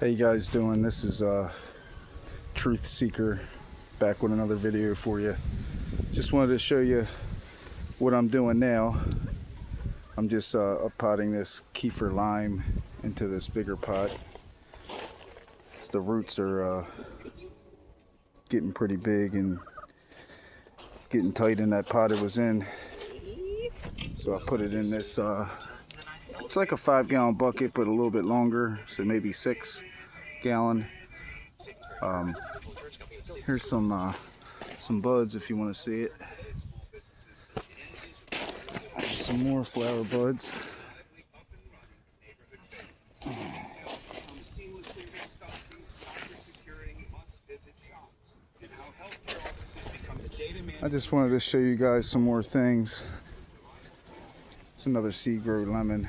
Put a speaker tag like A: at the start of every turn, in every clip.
A: How you guys doing? This is Truth Seeker back with another video for you. Just wanted to show you what I'm doing now. I'm just potting this Kefir lime into this bigger pot. The roots are getting pretty big and getting tight in that pot it was in. So I put it in this, it's like a 5-gallon bucket, but a little bit longer, so maybe 6-gallon. Here's some buds if you want to see it. Some more flower buds. I just wanted to show you guys some more things. It's another seed grow lemon.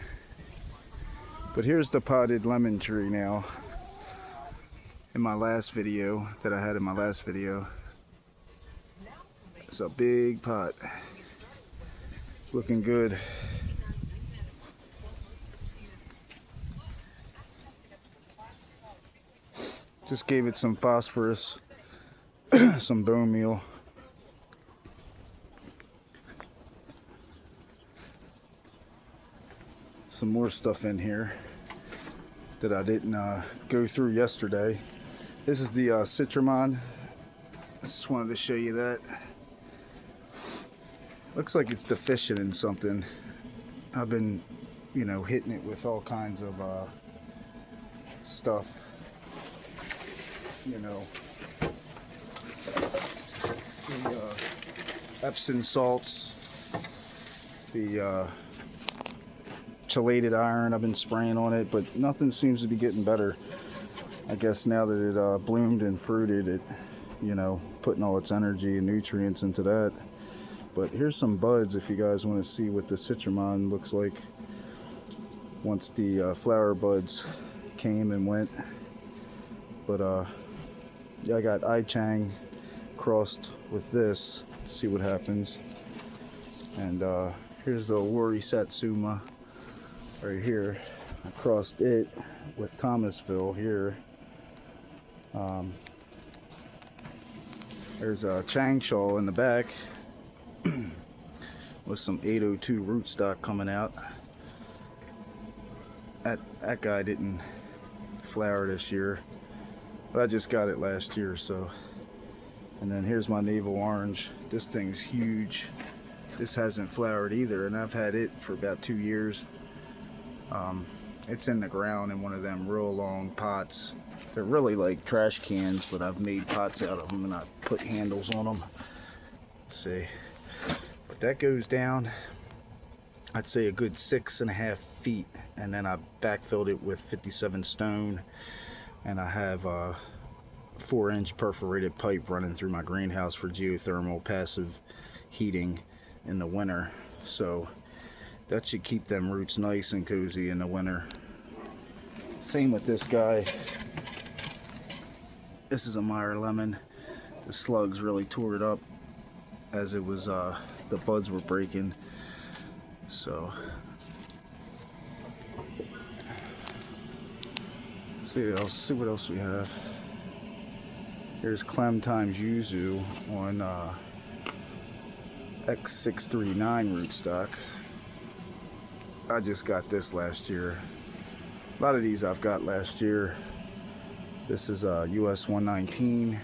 A: But here's the potted lemon tree now. In my last video that I had in my last video. It's a big pot. It's looking good. Just gave it some phosphorus, some bone meal. Some more stuff in here that I didn't go through yesterday. This is the Citramon. I just wanted to show you that. Looks like it's deficient in something. I've been, hitting it with all kinds of stuff. The Epsom salts, the chelated iron I've been spraying on it, but nothing seems to be getting better. I guess now that it bloomed and fruited, it, putting all its energy and nutrients into that. But here's some buds if you guys want to see what the Citramon looks like once the flower buds came and went. But yeah, I got I-Chang crossed with this. Let's see what happens. And here's the Wari Satsuma right here. I crossed it with Thomasville here. There's a Changsha in the back with some 802 rootstock coming out. That guy didn't flower this year, but I just got it last year, so. And then here's my navel orange. This thing's huge. This hasn't flowered either, and I've had it for about 2 years. It's in the ground in one of them real long pots. They're really like trash cans, but I've made pots out of them and I put handles on them. Let's see. But that goes down, I'd say a good 6.5 feet, and then I backfilled it with 57 stone, and I have a 4-inch perforated pipe running through my greenhouse for geothermal passive heating in the winter. So that should keep them roots nice and cozy in the winter. Same with this guy. This is a Meyer lemon. The slugs really tore it up as it was, the buds were breaking. So, see what else we have. Here's Clem times Yuzu on X639 rootstock. I just got this last year. A lot of these I've got last year. This is US 119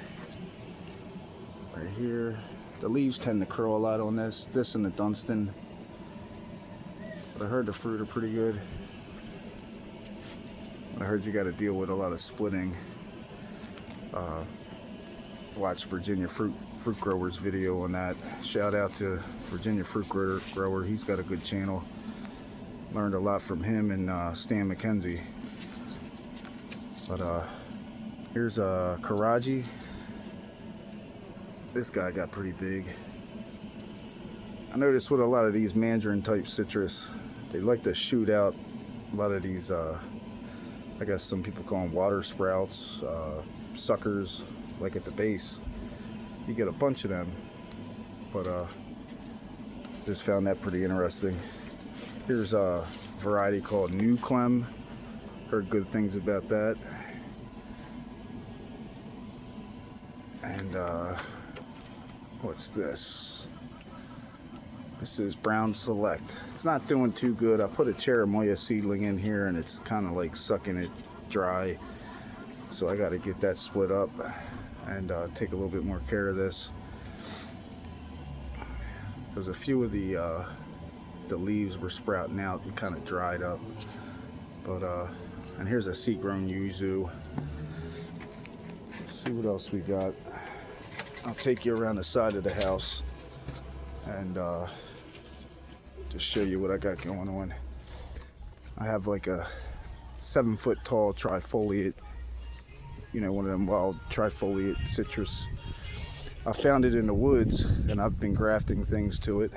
A: right here. The leaves tend to curl a lot on this. This and the Dunstan. But I heard the fruit are pretty good. I heard you got to deal with a lot of splitting. Watch Virginia Fruit Grower's video on that. Shout out to Virginia Fruit Grower. He's got a good channel. Learned a lot from him and Stan McKenzie. But here's a Karaji. This guy got pretty big. I noticed with a lot of these mandarin type citrus, they like to shoot out a lot of these, I guess some people call them water sprouts, suckers, like at the base. You get a bunch of them, but just found that pretty interesting. Here's a variety called New Clem. Heard good things about that. And what's this? This is Brown Select. It's not doing too good. I put a cherimoya seedling in here and it's kind of like sucking it dry. So I got to get that split up and take a little bit more care of this. Because a few of the leaves were sprouting out and kind of dried up. But and here's a seed-grown yuzu. Let's see what else we got. I'll take you around the side of the house and just show you what I got going on. I have like a 7-foot tall trifoliate, you know, one of them wild trifoliate citrus. I found it in the woods and I've been grafting things to it.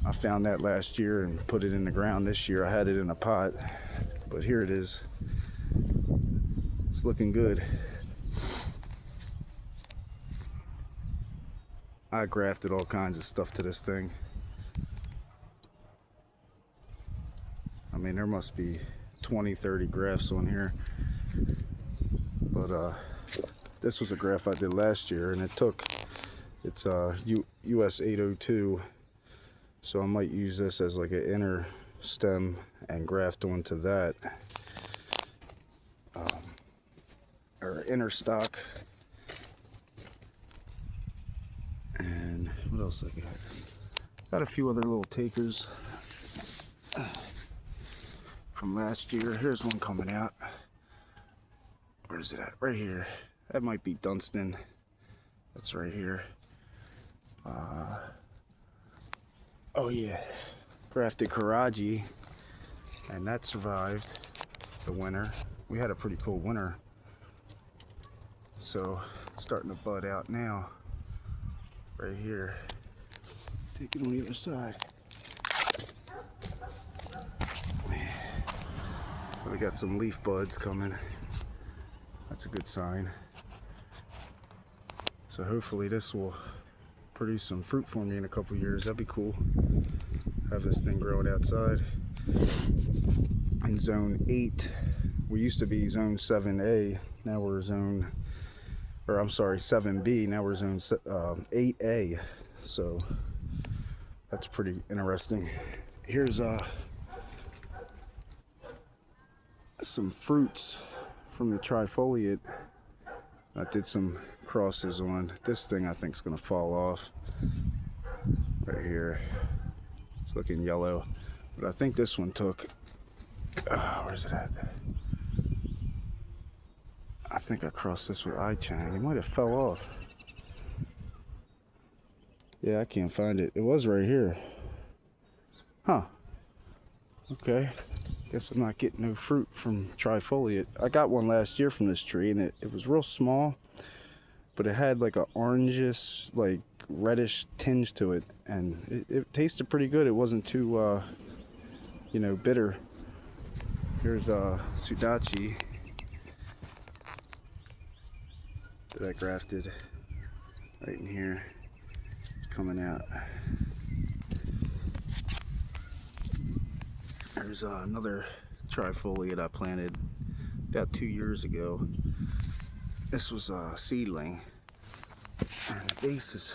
A: I found that last year and put it in the ground. This year I had it in a pot, but here it is. It's looking good. I grafted all kinds of stuff to this thing. I mean, there must be 20, 30 grafts on here. But this was a graft I did last year, and it's US 802. So I might use this as like an inner stem and graft onto that. Or inner stock. And what else I got? Got a few other little takers from last year. Here's one coming out. Where is it at? Right here. That might be Dunstan. That's right here. Oh yeah, grafted Karaji, and that survived the winter. We had a pretty cool winter, so it's starting to bud out now. Right here. Take it on the other side. So we got some leaf buds coming. That's a good sign. So hopefully this will produce some fruit for me in a couple years. That'd be cool. Have this thing growing outside. In zone 8, we used to be zone 7A. Now we're zone, or I'm sorry, 7B. Now we're zone 8A. So that's pretty interesting. Here's some fruits from the trifoliate. I did some crosses on. This thing I think is going to fall off right here. It's looking yellow, but I think this one took, where's it at? I think I crossed this with I-Chang. It might have fell off. Yeah, I can't find it. It was right here. Huh. Okay. Guess I'm not getting no fruit from trifoliate. I got one last year from this tree, and it was real small, but it had like a orangish, like reddish tinge to it, and it tasted pretty good. It wasn't too, you know, bitter. Here's Sudachi that I grafted right in here. It's coming out. There's another trifoliate I planted about 2 years ago. This was a seedling, and the base has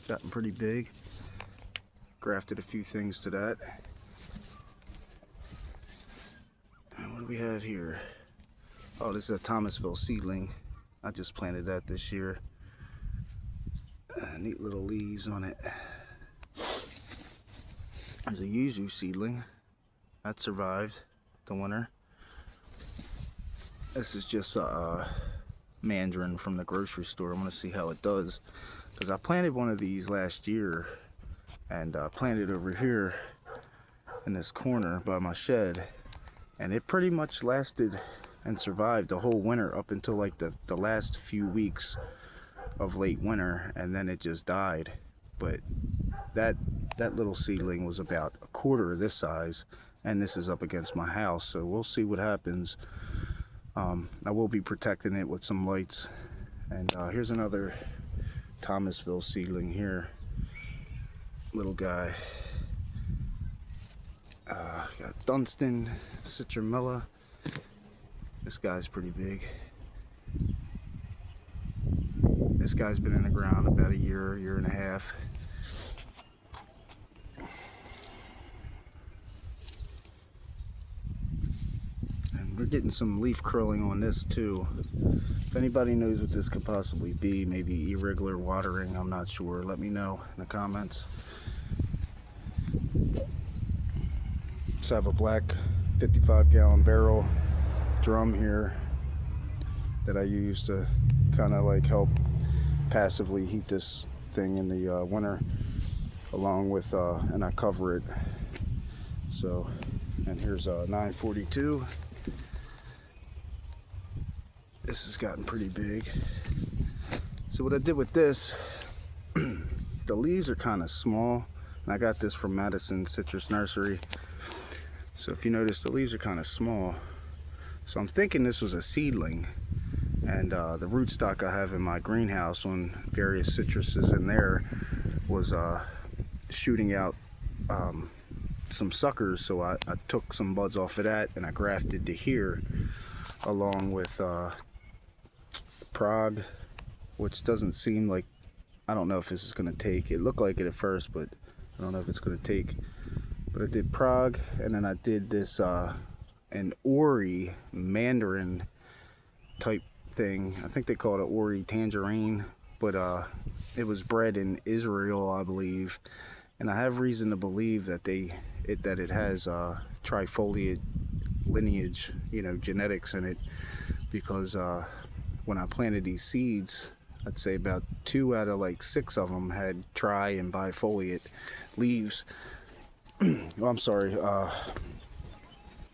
A: gotten pretty big. Grafted a few things to that. And what do we have here? Oh, this is a Thomasville seedling. I just planted that this year. Neat little leaves on it. There's a yuzu seedling that survived the winter. This is just a mandarin from the grocery store. I'm gonna see how it does, because I planted one of these last year and planted over here in this corner by my shed, and it pretty much lasted and survived the whole winter up until like the last few weeks of late winter, and then it just died. But that little seedling was about a quarter of this size, and this is up against my house, so we'll see what happens. I will be protecting it with some lights. And here's another Thomasville seedling here. Little guy. Got Dunstan, Citramella. This guy's pretty big. This guy's been in the ground about a year and a half. And we're getting some leaf curling on this too. If anybody knows what this could possibly be, maybe irregular watering, I'm not sure. Let me know in the comments. So I have a black 55-gallon barrel drum here that I use to kind of like help passively heat this thing in the winter, along with and I cover it. So, and here's a 942. This has gotten pretty big. So what I did with this, the leaves are kind of small, and I got this from Madison Citrus Nursery. So if you notice, the leaves are kind of small. So I'm thinking this was a seedling, and the rootstock I have in my greenhouse on various citruses in there was shooting out some suckers. So I took some buds off of that and I grafted to here, along with Prague, which doesn't seem like, I don't know if this is going to take. It looked like it at first, but I don't know if it's going to take. But I did Prague, and then I did this an Ori mandarin type thing. I think they call it Ori tangerine, but it was bred in Israel, I believe, and I have reason to believe that it has trifoliate lineage, genetics in it, because when I planted these seeds, I'd say about 2 out of like 6 of them had tri and bifoliate leaves. Oh, I'm sorry,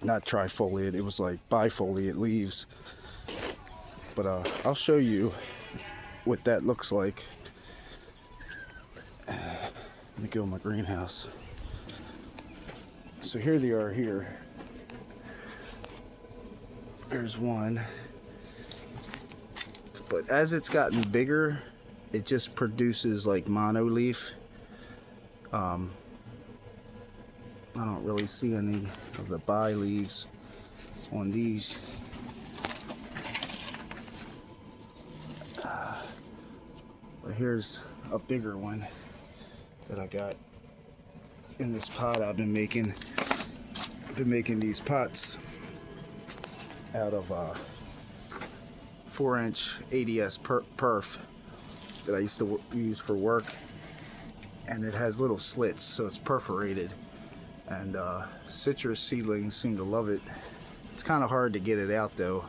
A: not trifoliate, it was like bifoliate leaves. But I'll show you what that looks like. Let me go in my greenhouse. So here they are here. There's one. But as it's gotten bigger, it just produces like monoleaf. I don't really see any of the bi leaves on these. But here's a bigger one that I got in this pot I've been making. I've been making these pots out of 4-inch ADS perf that I used to use for work, and it has little slits, so it's perforated, and citrus seedlings seem to love it. It's kind of hard to get it out though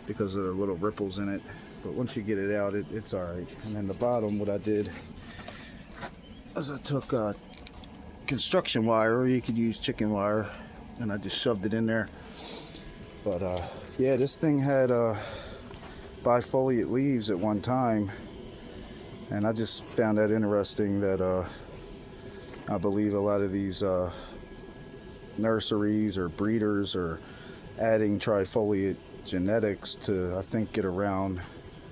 A: because of the little ripples in it, but once you get it out, it's all right. And then the bottom, what I did is I took construction wire, or you could use chicken wire, and I just shoved it in there. But yeah, this thing had bifoliate leaves at one time, and I just found that interesting that I believe a lot of these nurseries or breeders are adding trifoliate genetics to, I think, get around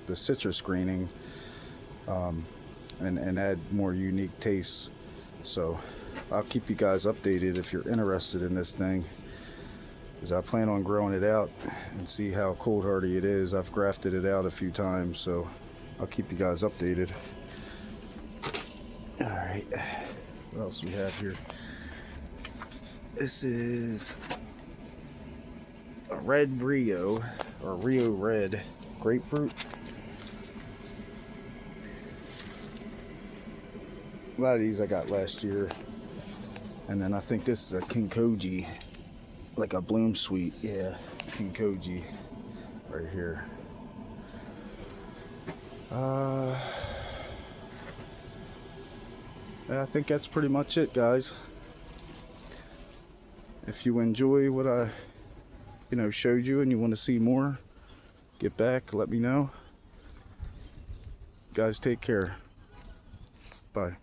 A: the citrus screening and add more unique tastes. So I'll keep you guys updated if you're interested in this thing, because I plan on growing it out and see how cold hardy it is. I've grafted it out a few times, so I'll keep you guys updated. All right, what else we have here? This is a red Rio, or Rio Red grapefruit. A lot of these I got last year. And then I think this is a Kinkoji, like a bloom sweet. Yeah, Kinkoji right here. I think that's pretty much it, guys. If you enjoy what I showed you and you want to see more, get back, let me know. Guys, take care. Bye.